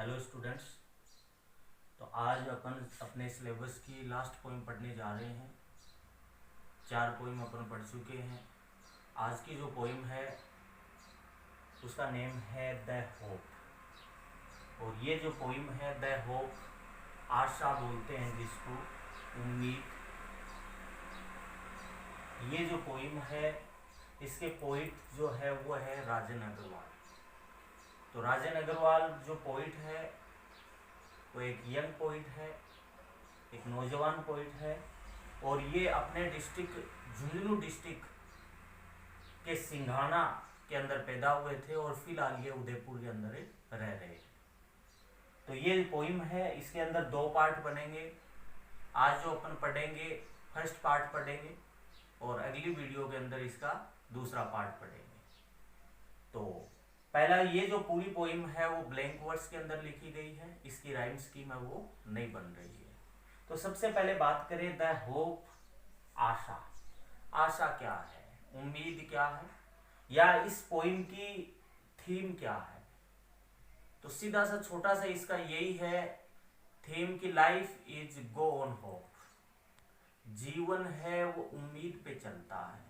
Hello students. तो आज अपन अपने सिलेबस की लास्ट पोइम पढ़ने जा रहे हैं। 4 पोइम अपन पढ़ चुके हैं। आज की जो पोइम है उसका नेम है द होप। और ये जो पोइम है द होप, आशा बोलते हैं जिसको, उम्मीद। ये जो पोइम है इसके पोइट जो है वो है राजन अग्रवाल। तो राजन अग्रवाल जो पोइट है वो एक यंग पोइट है, एक नौजवान पोइट है। और ये अपने डिस्ट्रिक्ट झुंझुनू डिस्ट्रिक्ट के सिंघाना के अंदर पैदा हुए थे और फिलहाल ये उदयपुर के अंदर रह रहे हैं। तो ये पोइम है, इसके अंदर 2 पार्ट बनेंगे। आज जो अपन पढ़ेंगे फर्स्ट पार्ट पढ़ेंगे और अगली वीडियो के अंदर इसका दूसरा पार्ट पढ़ेंगे। तो पहला ये जो पूरी पोइम है वो ब्लैंक वर्ड्स के अंदर लिखी गई है, इसकी राइम स्कीम है वो नहीं बन रही है। तो सबसे पहले बात करें द होप, आशा। आशा क्या है, उम्मीद क्या है, या इस पोइम की थीम क्या है। तो सीधा सा छोटा सा इसका यही है थीम की, life is go on hope. जीवन है वो उम्मीद पे चलता है,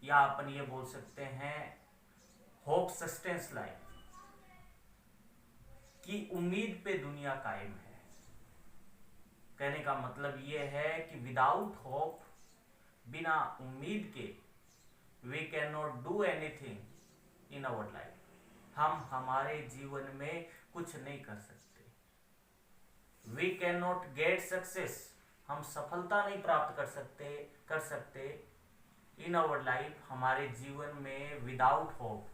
या अपन ये बोल सकते हैं होप सस्टेंस लाइफ, कि उम्मीद पे दुनिया कायम है। कहने का मतलब ये है कि विदाउट होप, बिना उम्मीद के, we can not do anything in our life. हम हमारे जीवन में कुछ नहीं कर सकते। We can not get success, हम सफलता नहीं प्राप्त कर सकते इन आवर लाइफ, हमारे जीवन में, विदाउट होप,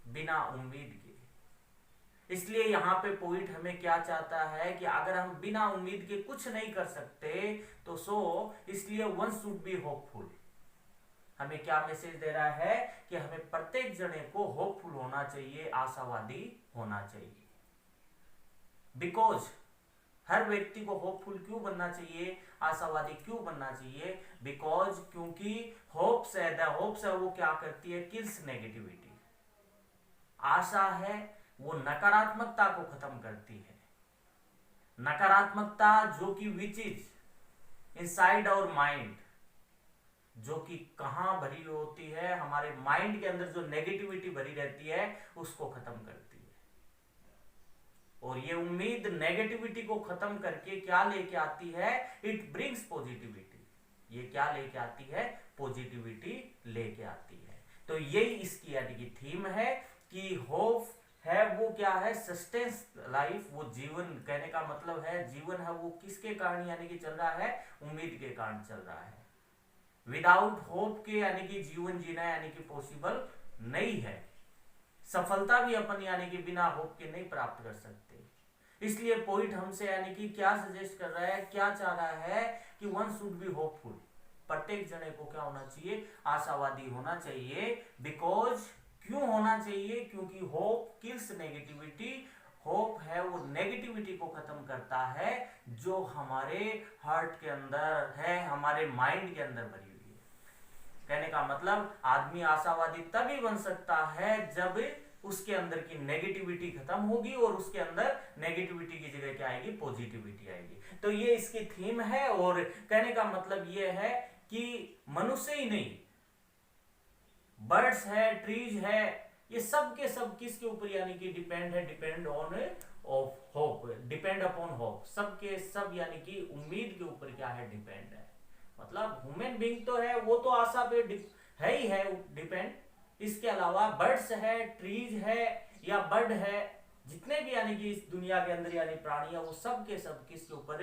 बिना उम्मीद के। इसलिए यहाँ पे पोइट हमें क्या चाहता है कि अगर हम बिना उम्मीद के कुछ नहीं कर सकते तो इसलिए वन शुड बी होपफुल। हमें क्या मैसेज दे रहा है कि हमें प्रत्येक जने को होपफुल होना चाहिए, आशावादी होना चाहिए। बिकॉज हर व्यक्ति को होपफुल क्यों बनना चाहिए, आशावादी क्यों बनना चाहिए? बिकॉज क्योंकि होप्स है वो क्या करती है, किल्स नेगेटिविटी। आशा है वो नकारात्मकता को खत्म करती है। नकारात्मकता जो कि which is inside our mind, जो कि कहां भरी होती है, हमारे माइंड के अंदर जो नेगेटिविटी भरी रहती है उसको खत्म करती है। और ये उम्मीद नेगेटिविटी को खत्म करके क्या लेके आती है, इट ब्रिंग्स पॉजिटिविटी। ये क्या लेके आती है, पॉजिटिविटी लेके आती है। तो यही इसकी यानी कि थीम है कि होप है वो क्या है, सस्टेंस लाइफ, वो जीवन। कहने का मतलब है जीवन है वो किसके कारण यानी कि चल रहा है, उम्मीद के कारण चल रहा है। विदाउट होप के यानी कि जीवन जीना यानी कि पॉसिबल नहीं है। सफलता भी अपन यानी कि बिना होप के नहीं प्राप्त कर सकते। इसलिए पोइट हमसे यानी कि क्या सजेस्ट कर रहा है, क्या चाह रहा है कि वन शुड बी होपफुल। प्रत्येक जने को क्या होना चाहिए, आशावादी होना चाहिए। बिकॉज क्यों होना चाहिए, क्योंकि होप किल्स नेगेटिविटी। होप है वो नेगेटिविटी को खत्म करता है जो हमारे हार्ट के अंदर है, हमारे माइंड के अंदर भरी हुई है। कहने का मतलब आदमी आशावादी तभी बन सकता है जब उसके अंदर की नेगेटिविटी खत्म होगी और उसके अंदर नेगेटिविटी की जगह क्या आएगी, पॉजिटिविटी आएगी। तो ये इसकी थीम है। और कहने का मतलब ये है कि मनुष्य ही नहीं, बर्ड्स है, ट्रीज है, ये सब के सब किसके ऊपर यानी कि डिपेंड है, depend on off hope, depend upon hope. सब के सब यानी कि उम्मीद के ऊपर क्या है, डिपेंड है। मतलब ह्यूमन बीइंग तो है वो तो आशा पे है ही है डिपेंड। इसके अलावा बर्ड्स है, ट्रीज है या बर्ड है, जितने भी यानी कि इस दुनिया के अंदर यानी प्राणी है, वो सब के सब किसके ऊपर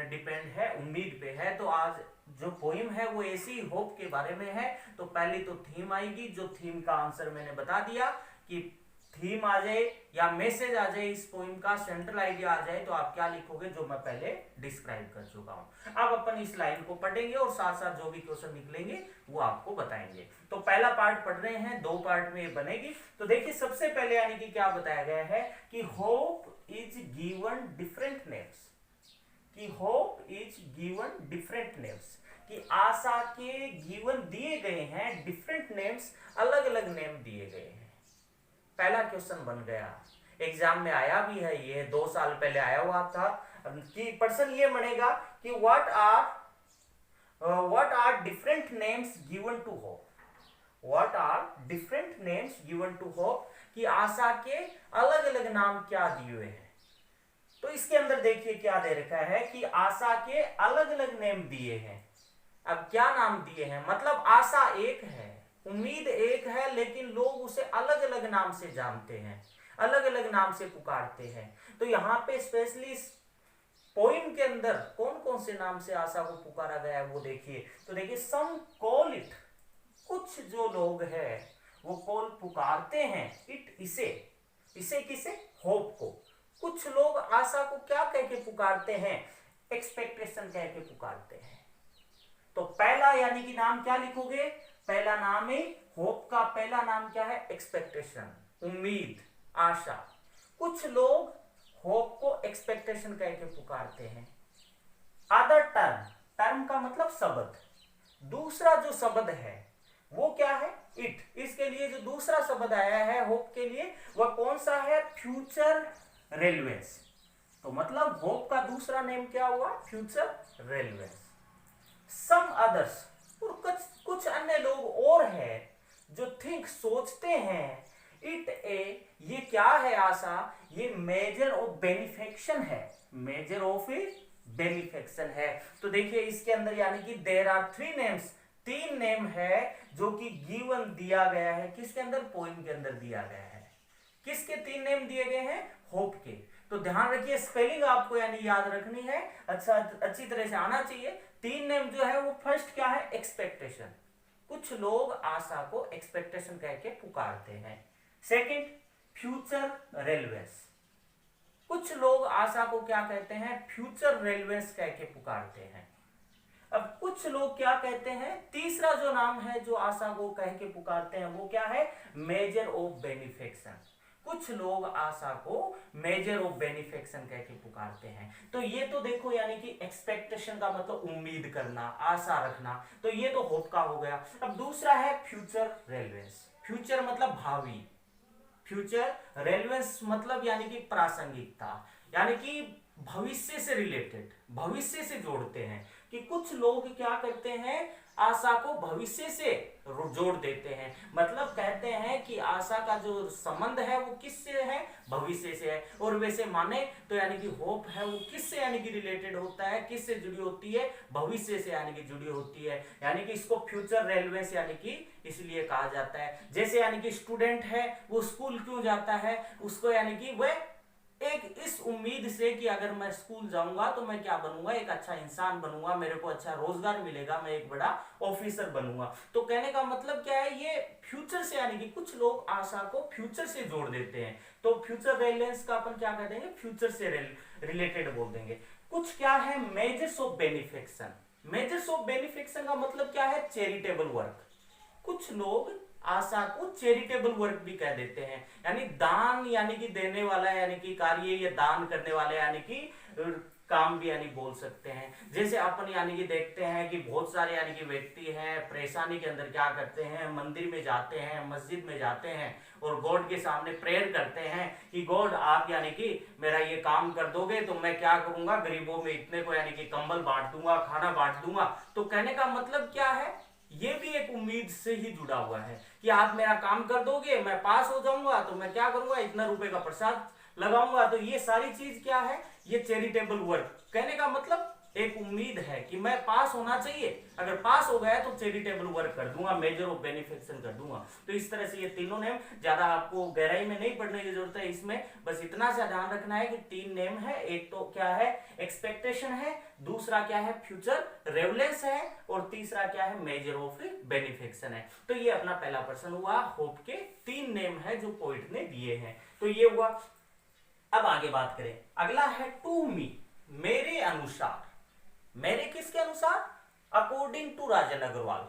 डिपेंड है, उम्मीद पे है। तो आज जो पोइम है वो ऐसी होप के बारे में है। तो पहली तो थीम आएगी, जो थीम का आंसर मैंने बता दिया कि थीम आ जाए या मैसेज आ जाए, इस पोइम का सेंट्रल आइडिया आ जाए, तो आप क्या लिखोगे, जो मैं पहले डिस्क्राइब कर चुका हूं। अब अपन इस लाइन को पढ़ेंगे और साथ साथ जो भी क्वेश्चन निकलेंगे वो आपको बताएंगे। तो पहला पार्ट पढ़ रहे हैं, 2 पार्ट में बनेगी। तो देखिए सबसे पहले यानी कि क्या बताया गया है कि hope is given different names, कि hope is given different names, कि आशा के गिवन दिए गए हैं डिफरेंट नेम्स, अलग अलग नेम दिए गए हैं। पहला क्वेश्चन बन गया एग्जाम में आया भी है, ये 2 साल पहले आया हुआ था कि प्रश्न ये बनेगा कि what are different names given to hope, what are different names given to hope, कि आशा के अलग अलग नाम क्या दिए हुए हैं। तो इसके अंदर देखिए क्या दे रखा है कि आशा के अलग अलग नेम दिए हैं। अब क्या नाम दिए हैं, मतलब आशा एक है, उम्मीद एक है, लेकिन लोग उसे अलग अलग नाम से जानते हैं, अलग अलग नाम से पुकारते हैं। तो यहाँ पे स्पेशली पोइम के अंदर कौन कौन से नाम से आशा को पुकारा गया है वो देखिए। तो देखिए, सम कॉल इट, कुछ जो लोग हैं वो कॉल पुकारते हैं इट, इसे किसे, होप को। कुछ लोग आशा को क्या कह के पुकारते हैं, एक्सपेक्टेशन कह के पुकारते हैं। तो पहला यानी कि नाम क्या लिखोगे, पहला नाम है होप का पहला नाम क्या है, एक्सपेक्टेशन, उम्मीद, आशा। कुछ लोग होप को एक्सपेक्टेशन कह के पुकारते हैं। अदर टर्म, टर्म का मतलब शब्द, दूसरा जो शब्द है वो क्या है, इट। इसके लिए जो दूसरा शब्द आया है होप के लिए वह कौन सा है, फ्यूचर रेलवेज। तो मतलब होप का दूसरा नेम क्या हुआ, फ्यूचर रेलवेज। सम अदर्स, और कुछ अन्य लोग और हैं जो थिंक, सोचते हैं, इट ए, ये क्या है आशा, ये मेजर ऑफ बेनिफिक्शन है, मेजर ऑफ बेनिफिक्शन है। तो देखिए इसके अंदर यानी कि देयर आर 3 नेम्स, 3 नेम है जो कि गिवन दिया गया है, किसके अंदर, पोइम के अंदर दिया गया है। किसके 3 नेम दिए गए हैं, होप के। तो ध्यान रखिए स्पेलिंग आपको यानी याद रखनी है, अच्छी तरह से आना चाहिए। 3 नेम जो है वो फर्स्ट क्या है, एक्सपेक्टेशन, कुछ लोग आशा को एक्सपेक्टेशन कह के पुकारते हैं। सेकंड, फ्यूचर रेलवेज, कुछ लोग आशा को क्या कहते हैं, फ्यूचर रेलवेज कह के पुकारते हैं। अब कुछ लोग क्या कहते हैं, तीसरा जो नाम है जो आशा को कह के पुकारते हैं वो क्या है, मेजर ऑफ बेनिफिक्शन। कुछ लोग आशा को मेजर ऑफ बेनिफिक्शन कह के पुकारते हैं। तो ये तो देखो यानी कि एक्सपेक्टेशन का मतलब उम्मीद करना, आशा रखना, तो ये तो होप का हो गया। अब दूसरा है फ्यूचर रेलवेज, फ्यूचर मतलब भावी, फ्यूचर रेलेवेंस मतलब यानी कि प्रासंगिकता, यानी कि भविष्य से रिलेटेड, भविष्य से जोड़ते हैं। कि कुछ लोग क्या करते हैं, आशा को भविष्य से जोड़ देते हैं, मतलब कहते हैं कि आशा का जो संबंध है वो किससे है, भविष्य से है। और वैसे माने तो यानी कि होप है वो किससे यानी कि रिलेटेड होता है, किससे जुड़ी होती है, भविष्य से यानी कि जुड़ी होती है। यानी कि इसको फ्यूचर रेलेवेंस यानी कि इसलिए कहा जाता है। जैसे यानी कि स्टूडेंट है वो स्कूल क्यों जाता है, उसको यानी कि वह एक इस उम्मीद से कि अगर मैं स्कूल जाऊंगा तो मैं क्या बनूंगा, एक अच्छा इंसान बनूंगा, मेरे को अच्छा रोजगार मिलेगा, मैं एक बड़ा ऑफिसर बनूंगा। तो कहने का मतलब क्या है, ये फ्यूचर से यानी कि कुछ लोग आशा को फ्यूचर से जोड़ देते हैं। तो फ्यूचर रेलेवेंस का अपन क्या कह देंगे, फ्यूचर से रिलेटेड बोल देंगे। कुछ क्या है, मेजर्स ऑफ बेनिफिक्शन, मेजर्स ऑफ बेनिफिक्शन का मतलब क्या है, चैरिटेबल वर्क। कुछ लोग आशा को चैरिटेबल वर्क भी कह देते हैं, यानी दान यानी कि देने वाला यानी कि कार्य, या दान करने वाले यानी कि काम भी यानी बोल सकते हैं। जैसे अपन यानी कि देखते हैं कि बहुत सारे यानी कि व्यक्ति हैं परेशानी के अंदर क्या करते हैं, मंदिर में जाते हैं, मस्जिद में जाते हैं और गॉड के सामने प्रेयर करते हैं कि गॉड आप यानी कि मेरा ये काम कर दोगे तो मैं क्या करूंगा, गरीबों में इतने को यानी कि कंबल बांट दूंगा, खाना बांट दूंगा। तो कहने का मतलब क्या है, ये भी एक उम्मीद से ही जुड़ा हुआ है कि आप मेरा काम कर दोगे, मैं पास हो जाऊंगा तो मैं क्या करूंगा, इतना रुपए का प्रसाद लगाऊंगा। तो ये सारी चीज क्या है, ये चैरिटेबल वर्क। कहने का मतलब एक उम्मीद है कि मैं पास होना चाहिए, अगर पास हो गया तो चैरिटेबल वर्क कर दूंगा, मेजर ऑफ बेनिफिक्शन कर दूंगा। तो इस तरह से ये तीनों नेम, ज्यादा आपको गहराई में नहीं पढ़ने की जरूरत है, इसमें बस इतना सा ध्यान रखना है कि 3 नेम है। एक तो क्या है, एक्सपेक्टेशन है, दूसरा क्या है, फ्यूचर रेलेवेंस है, और तीसरा क्या है, मेजर ऑफ बेनिफिक्शन है। तो ये अपना पहला प्रश्न हुआ, होप के 3 नेम है जो पोइट ने दिए हैं। तो ये हुआ। अब आगे बात करें, अगला है टू मी, मेरे अनुसार। मेरे किसके अनुसार, अकॉर्डिंग टू राजन अग्रवाल।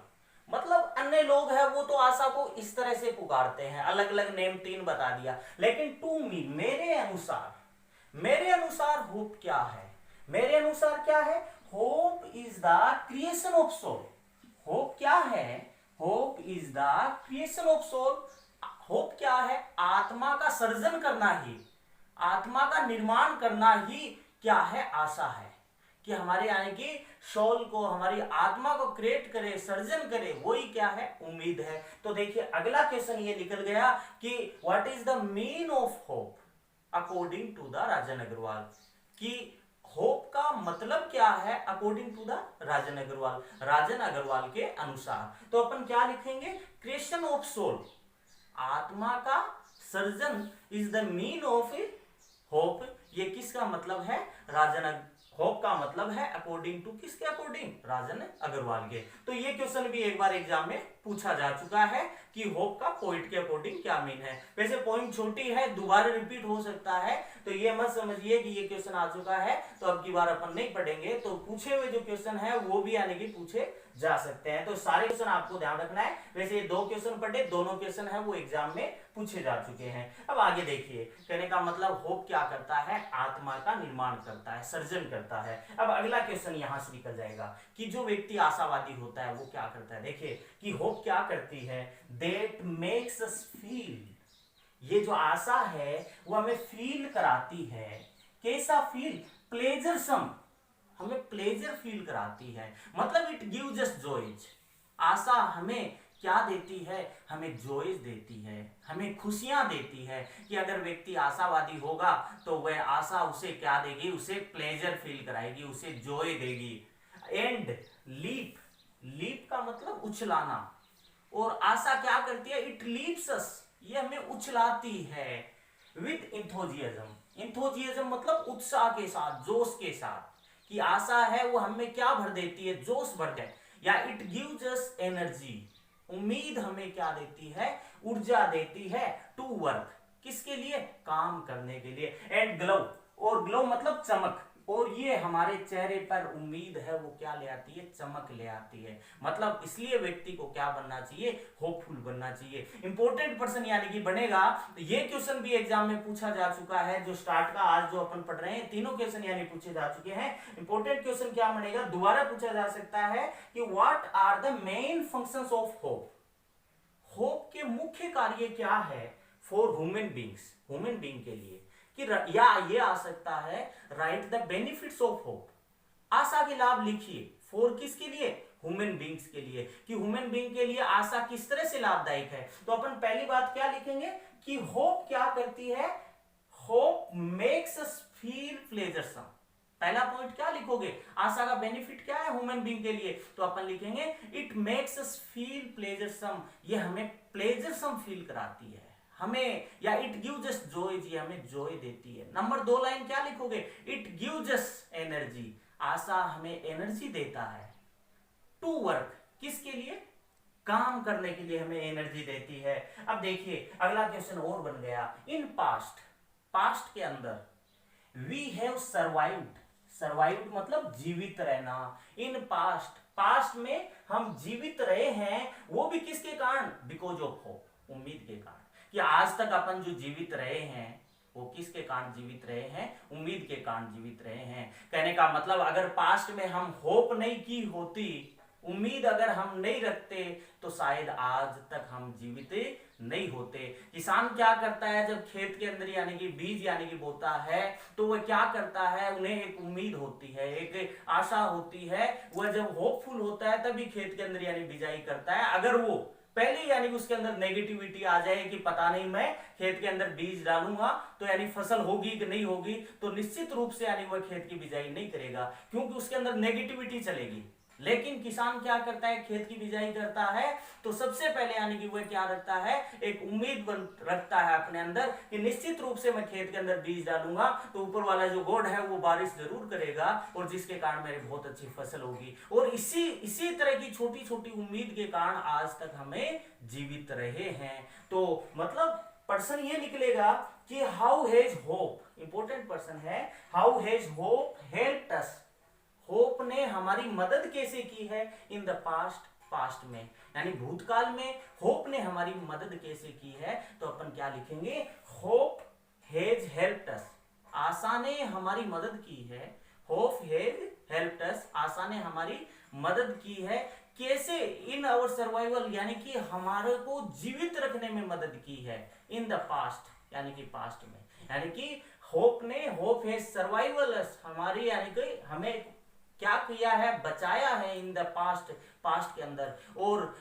मतलब अन्य लोग हैं वो तो आशा को इस तरह से पुकारते हैं, अलग अलग नेम 3 बता दिया, लेकिन टू मी, मेरे अनुसार, मेरे अनुसार होप क्या है, मेरे अनुसार क्या है, hope is the creation of soul. Hope क्या है, hope is the creation of soul. Hope क्या है, आत्मा का सर्जन करना ही आत्मा का निर्माण करना ही क्या है, आशा है। कि हमारे यानी कि सोल को, हमारी आत्मा को क्रिएट करे, सर्जन करे, वही क्या है, उम्मीद है। तो देखिए अगला क्वेश्चन ये निकल गया कि what is the mean of hope according to the Rajan Agarwal. कि होप का मतलब क्या है according to the Rajan Agarwal, Rajan Agarwal के अनुसार। तो अपन क्या लिखेंगे, क्रिएशन ऑफ सोल, आत्मा का surgeon is the mean of hope. ये किसका मतलब है, राजन, होप का मतलब है अकॉर्डिंग टू, किसके अकॉर्डिंग, राजन अग्रवाल के। तो ये क्वेश्चन भी एक बार एग्जाम में पूछा जा चुका है कि होप का पॉइंट के अकॉर्डिंग क्या मीन है। वैसे पॉइंट छोटी है, दोबारा रिपीट हो सकता है, तो ये मत समझिए कि ये क्वेश्चन आ चुका है तो अब की बार अपन नहीं पढ़ेंगे। तो पूछे हुए जो क्वेश्चन है वो भी यानी कि पूछे जा सकते हैं। तो सारे क्वेश्चन आपको ध्यान रखना है। वैसे ये 2 क्वेश्चन पढ़े, दोनों क्वेश्चन है वो एग्जाम में पूछे जा चुके हैं। अब आगे देखिए, कहने का मतलब होप क्या करता है, आत्मा का निर्माण करता है, सर्जन करता है। अब अगला क्वेश्चन यहां से निकल जाएगा कि जो व्यक्ति आशावादी होता है वो क्या करता है। देखिए कि होप क्या करती है, दैट मेक्स अस फील, ये जो आशा है वो हमें फील कराती है। कैसा फील, प्लेजरसम, हमें प्लेजर फील कराती है। मतलब इट गिव्स अस जॉयज, आशा हमें क्या देती है, हमें जॉयज देती है, हमें खुशियां देती है। कि अगर व्यक्ति आशावादी होगा तो वह आशा उसे क्या देगी, उसे प्लेजर फील कराएगी, उसे जॉय देगी। एंड लीप, लीप का मतलब उछलाना, और आशा क्या करती है, इट लीप्स अस, ये हमें उछलाती है। विद इंथोजियाज्म, इंथोजियाज्म मतलब उत्साह के साथ, जोश के साथ। कि आशा है वो हमें क्या भर देती है, जोश भर दे। या इट गिव्स अस एनर्जी, उम्मीद हमें क्या देती है, ऊर्जा देती है। टू वर्क, किसके लिए, काम करने के लिए। एंड ग्लो, और ग्लो मतलब चमक, और ये हमारे चेहरे पर उम्मीद है वो क्या ले आती है, चमक ले आती है। मतलब इसलिए व्यक्ति को क्या बनना चाहिए, होपफुल बनना चाहिए। इंपॉर्टेंट पर्सन यानी कि बनेगा। तो ये क्वेश्चन भी एग्जाम में पूछा जा चुका है, जो स्टार्ट का आज जो अपन पढ़ रहे हैं, तीनों क्वेश्चन यानी पूछे जा चुके हैं। इंपॉर्टेंट क्वेश्चन क्या बनेगा, दोबारा पूछा जा सकता है कि what are the main functions of hope, hope के मुख्य कार्य क्या है for human beings, human being के लिए। कि या ये आ सकता है, write the benefits of hope, आशा के लाभ लिखिए। फॉर किसके लिए, ह्यूमन बींग्स के लिए। कि ह्यूमन बींग के लिए आशा किस तरह से लाभदायक है। तो अपन पहली बात क्या लिखेंगे कि होप क्या करती है, होप मेक्स अस फील प्लेजरसम। पहला पॉइंट क्या लिखोगे, आशा का बेनिफिट क्या है ह्यूमन बींग के लिए। तो अपन लिखेंगे इट मेक्स अस फील प्लेजरसम, ये हमें प्लेजरसम फील कराती है हमें। या इट गिव्स अस जॉय, ये हमें जॉय देती है। नंबर 2 लाइन क्या लिखोगे, इट गिव्स अस एनर्जी, आशा हमें एनर्जी देता है। टू वर्क, किसके लिए, काम करने के लिए हमें एनर्जी देती है। अब देखिए अगला क्वेश्चन और बन गया, इन पास्ट, पास्ट के अंदर वी हैव सर्वाइव्ड, सर्वाइव्ड मतलब जीवित रहना। इन पास्ट, पास्ट में हम जीवित रहे हैं, वो भी किसके कारण, बिकॉज ऑफ होप, उम्मीद के कारण। कि आज तक अपन जो जीवित रहे हैं वो किसके कारण जीवित रहे हैं, उम्मीद के कारण जीवित रहे हैं। कहने का मतलब अगर पास्ट में हम होप नहीं की होती, उम्मीद अगर हम नहीं रखते, तो शायद आज तक हम जीवित नहीं होते। किसान क्या करता है, जब खेत के अंदर यानी कि बीज यानी कि बोता है, तो वह क्या करता है, उन्हें एक उम्मीद होती है, एक आशा होती है। वह जब होपफुल होता है तभी खेत के अंदर यानी बिजाई करता है। अगर वो पहले यानी कि उसके अंदर नेगेटिविटी आ जाए कि पता नहीं मैं खेत के अंदर बीज डालूंगा तो यानी फसल होगी कि नहीं होगी, तो निश्चित रूप से यानी वह खेत की बिजाई नहीं करेगा, क्योंकि उसके अंदर नेगेटिविटी चलेगी। लेकिन किसान क्या करता है, खेत की बिजाई करता है तो सबसे पहले यानी कि वह क्या रखता है, एक उम्मीद रखता है अपने अंदर कि निश्चित रूप से मैं खेत के अंदर बीज डालूंगा तो ऊपर वाला जो गॉड है वो बारिश जरूर करेगा, और जिसके कारण मेरी बहुत अच्छी फसल होगी। और इसी तरह की छोटी छोटी उम्मीद के कारण आज तक हमें जीवित रहे हैं। तो मतलब पर्सन ये निकलेगा कि how has hope, important person है, how has hope helped us, hope ने हमारी मदद कैसे की है इन द पास्ट, पास्ट में यानी भूतकाल में होप ने हमारी मदद कैसे की है। तो अपन क्या लिखेंगे, होप हैज हेल्प्ड अस, आशा ने हमारी मदद की है। होप हैज हेल्प्ड अस, आशा ने हमारी मदद की है। कैसे, इन आवर सर्वाइवल यानी कि हमारे को जीवित रखने में मदद की है। इन द पास्ट यानी कि पास्ट में, यानी कि होप है सर्वाइवल, हमारी यानी कि हमें क्या किया है, बचाया है इन द पास्ट के अंदर। और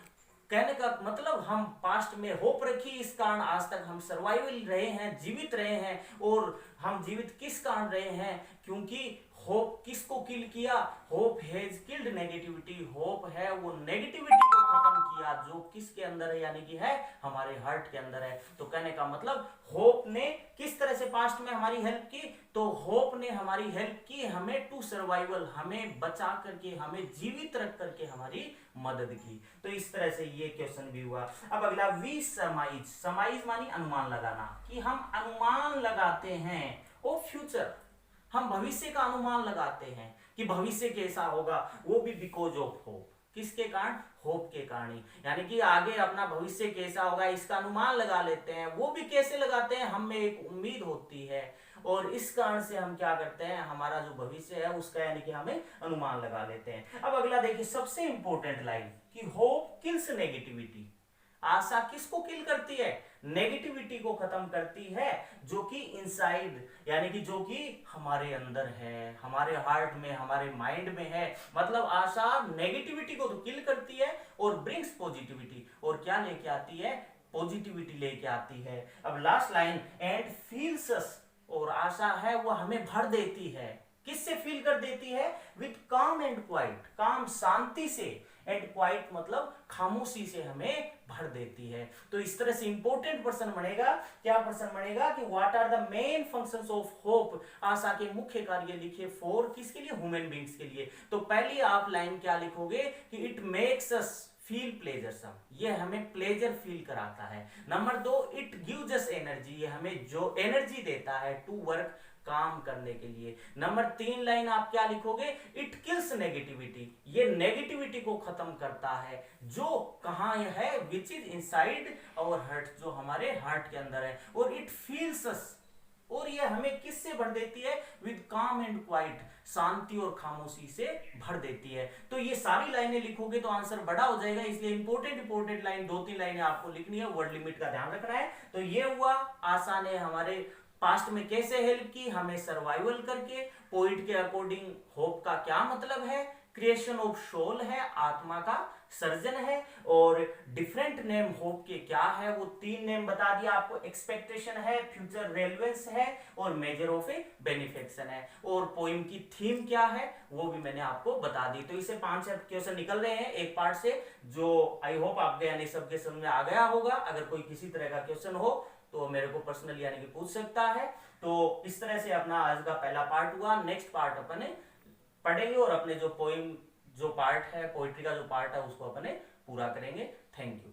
कहने का मतलब हम पास्ट में होप रखी, इस कारण आज तक हम सर्वाइवल रहे हैं, जीवित रहे हैं। और हम जीवित किस कारण रहे हैं, क्योंकि होप किसको किल किया, hope has killed negativity, hope है वो नेगेटिविटी को खत्म किया जो किसके अंदर है, यानी कि है हमारे हार्ट के अंदर है। तो कहने का मतलब होप ने किस तरह से पास्ट में हमारी हेल्प की, तो होप ने हमारी हेल्प की हमें टू सर्वाइवल, हमें बचा करके, हमें जीवित रख करके हमारी मदद की। तो इस तरह से ये क्वेश्चन भी हुआ। अब अगला, वी सरमाइज, सरमाइज मानी अनुमान लगाना, कि हम अनुमान लगाते हैं ओ फ्यूचर, हम भविष्य का अनुमान लगाते हैं कि भविष्य कैसा होगा, वो भी बिकॉज ऑफ होप, किसके कारण, होप के कारण ही। यानी कि आगे अपना भविष्य कैसा होगा इसका अनुमान लगा लेते हैं। वो भी कैसे लगाते हैं, हमें एक उम्मीद होती है और इस कारण से हम क्या करते हैं, हमारा जो भविष्य है उसका यानी कि हमें अनुमान लगा लेते हैं। अब अगला देखिए, सबसे इंपॉर्टेंट लाइन, कि होप किल्स नेगेटिविटी, आशा किसको किल करती है, नेगेटिविटी को खत्म करती है, जो कि इनसाइड यानी कि जो कि हमारे अंदर है, हमारे हार्ट में, हमारे माइंड में है। मतलब आशा नेगेटिविटी को तो किल करती है और ब्रिंग्स पॉजिटिविटी, और क्या लेके आती है, पॉजिटिविटी लेके आती है। अब लास्ट लाइन, एंड फील्स अस, और आशा है वो हमें भर देती है, किससे फील कर देती है, विथ काम एंड क्वाइट, काम शांति से, एंड क्वाइट मतलब खामोशी से हमें भर देती है। तो इस तरह से इंपॉर्टेंट प्रश्न बनेगा, क्या प्रश्न बनेगा कि what are the main functions of hope, आशा के मुख्य कार्य लिखिए फॉर, किसके लिए, ह्यूमन बींग्स के लिए। तो पहली आप लाइन क्या लिखोगे कि इट मेक्स अस फील प्लेजरसम, ये हमें प्लेजर फील कराता है। Number 2, it gives us energy, ये हमें जो एनर्जी देता है टू वर्क, काम करने के लिए। नंबर 3 लाइन आप क्या लिखोगे, इट किल्स नेगेटिविटी, ये नेगेटिविटी को खत्म करता है, जो कहां है, which is inside our heart, जो हमारे हार्ट के अंदर है। और इट फील्स अस, और ये हमें किससे भर देती है, विद काम एंड क्वाइट, शांति और खामोशी से भर देती है। तो ये सारी लाइनें लिखोगे तो आंसर बड़ा हो जाएगा, इसलिए इंपॉर्टेंट लाइन 2-3 लाइनें आपको लिखनी है, वर्ड लिमिट का ध्यान रखना है। तो ये हुआ, आशा ने हमारे पास्ट में कैसे हेल्प की, हमें सर्वाइवल करके। पोइट के अकॉर्डिंग होप का क्या मतलब है, क्रिएशन ऑफ सोल है, आत्मा का सर्जन है। और डिफरेंट नेम होप के क्या है, वो 3 नेम बता दिया आपको, एक्सपेक्टेशन है, फ्यूचर रेलेवेंस है, और मेजर ऑफ ए बेनिफिक्शन है। और पोइम की थीम क्या है वो भी मैंने आपको बता दी। तो इसे 5 क्वेश्चन निकल रहे हैं एक पार्ट से, जो आई होप आपके यानी सबके समझ में आ गया होगा। अगर कोई किसी तरह का क्वेश्चन हो तो मेरे को पर्सनली यानी कि पूछ सकता है। तो इस तरह से अपना आज का पहला पार्ट हुआ। नेक्स्ट पार्ट अपने पढ़ेंगे और अपने जो पोइम जो पार्ट है, पोइट्री का जो पार्ट है उसको अपने पूरा करेंगे। Thank you.